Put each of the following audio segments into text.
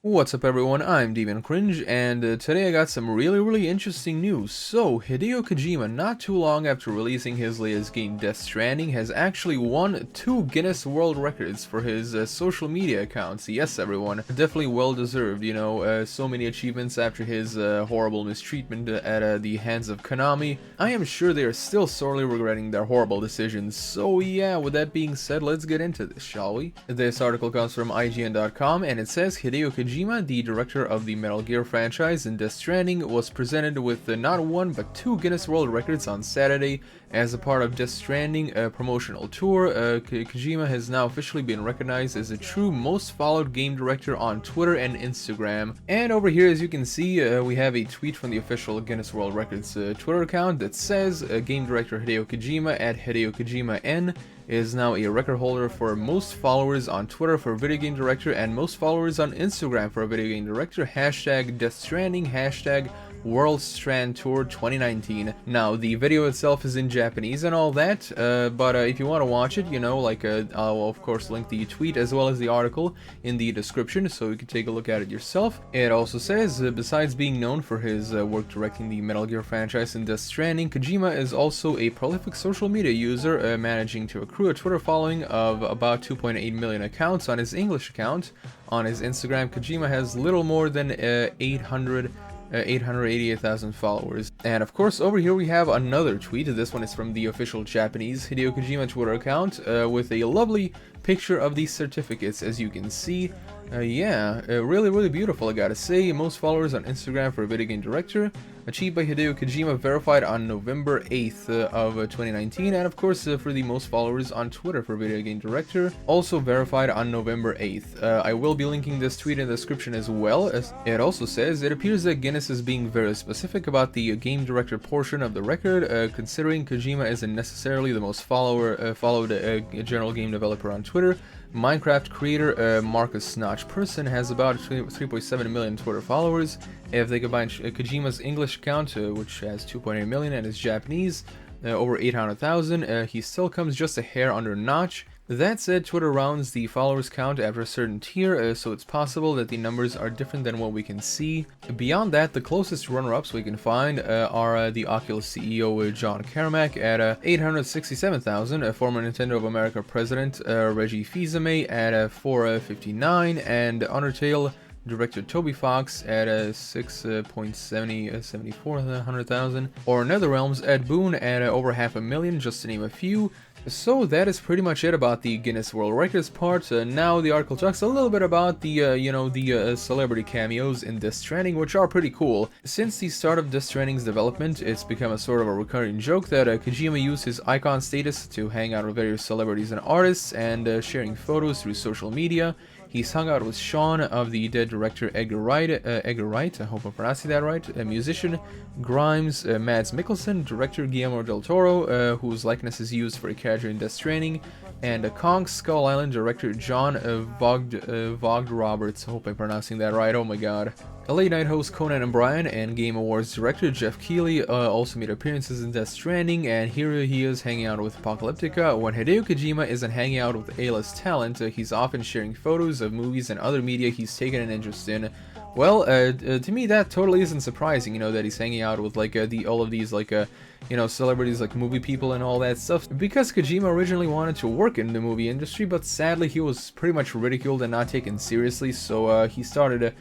What's up everyone, I'm Demon Cringe, and today I got some really interesting news. So, Hideo Kojima, not too long after releasing his latest game Death Stranding, has actually won 2 Guinness World Records for his social media accounts. Yes everyone, definitely well deserved, so many achievements after his horrible mistreatment at the hands of Konami. I am sure they are still sorely regretting their horrible decisions, so yeah, with that being said, let's get into this, shall we? This article comes from IGN.com, and it says Hideo Kojima, the director of the Metal Gear franchise in Death Stranding, was presented with not one but 2 Guinness World Records on Saturday as a part of Death Stranding promotional tour. Kojima has now officially been recognized as a true most followed game director on Twitter and Instagram. And over here, as you can see, we have a tweet from the official Guinness World Records Twitter account that says game director Hideo Kojima at Hideo Kojima N is now a record holder for most followers on Twitter for video game director and most followers on Instagram for a video game director. Hashtag Death Stranding, hashtag World Strand Tour 2019. Now, the video itself is in Japanese and all that, but if you want to watch it, I'll of course link the tweet as well as the article in the description so you can take a look at it yourself. It also says, besides being known for his work directing the Metal Gear franchise in Death Stranding, Kojima is also a prolific social media user, managing to accrue a Twitter following of about 2.8 million accounts on his English account. On his Instagram, Kojima has little more than 888,000 followers. And of course, over here we have another tweet. This one is from the official Japanese Hideo Kojima Twitter account with a lovely picture of these certificates, as you can see. Really beautiful, I gotta say. Most followers on Instagram for a video game director, achieved by Hideo Kojima, verified on November 8th of 2019, and of course for the most followers on Twitter for video game director, also verified on November 8th. I will be linking this tweet in the description as well. As it also says, it appears that Guinness is being very specific about the game director portion of the record, considering Kojima isn't necessarily the most followed general game developer on Twitter. Minecraft creator Marcus Notch Person has about 3.7 million Twitter followers. If they combine Kojima's English account, which has 2.8 million, and his Japanese, over 800,000, he still comes just a hair under Notch. That said, Twitter rounds the followers count after a certain tier, so it's possible that the numbers are different than what we can see. Beyond that, the closest runner-ups we can find are the Oculus CEO John Carmack at 867,000, former Nintendo of America president Reggie Fils-Aimé at 459, and Undertale director Toby Fox at 6.74 or NetherRealm's Ed Boon at over 500,000, just to name a few. So that is pretty much it about the Guinness World Records part. Now the article talks a little bit about the celebrity cameos in Death Stranding, which are pretty cool. Since the start of Death Stranding's development, it's become a sort of a recurring joke that Kojima used his icon status to hang out with various celebrities and artists, and sharing photos through social media. He's hung out with Shaun of the Dead director Edgar Wright, I hope I'm pronouncing that right, a musician, Grimes, Mads Mikkelsen, director Guillermo del Toro, whose likeness is used for a character in Death Stranding, and Kong Skull Island director John Vogt Roberts, I hope I'm pronouncing that right, oh my god. A late night host Conan O'Brien and Game Awards director Jeff Keighley also made appearances in Death Stranding, and here he is hanging out with Apocalyptica. When Hideo Kojima isn't hanging out with A-list talent, he's often sharing photos of movies and other media he's taken an interest in. Well, to me that totally isn't surprising, that he's hanging out with all of these celebrities like movie people and all that stuff, because Kojima originally wanted to work in the movie industry, but sadly he was pretty much ridiculed and not taken seriously, so he started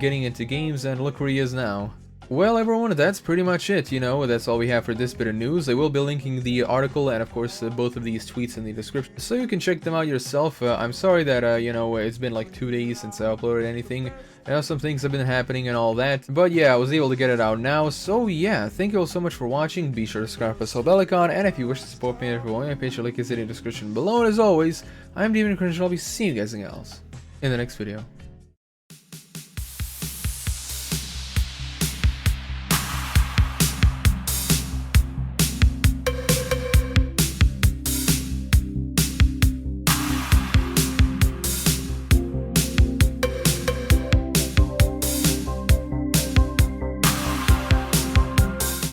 getting into games, and look where he is now. Well everyone, that's pretty much it, that's all we have for this bit of news. I will be linking the article and of course both of these tweets in the description, so you can check them out yourself. I'm sorry that, it's been like 2 days since I uploaded anything. I know some things have been happening and all that, but yeah, I was able to get it out now, so yeah, thank you all so much for watching. Be sure to subscribe for PASTEL icon, and if you wish to support me, if you want my page, link is in the description below, and as always, I'm Demon Cringe, and I'll be seeing you guys else in the next video.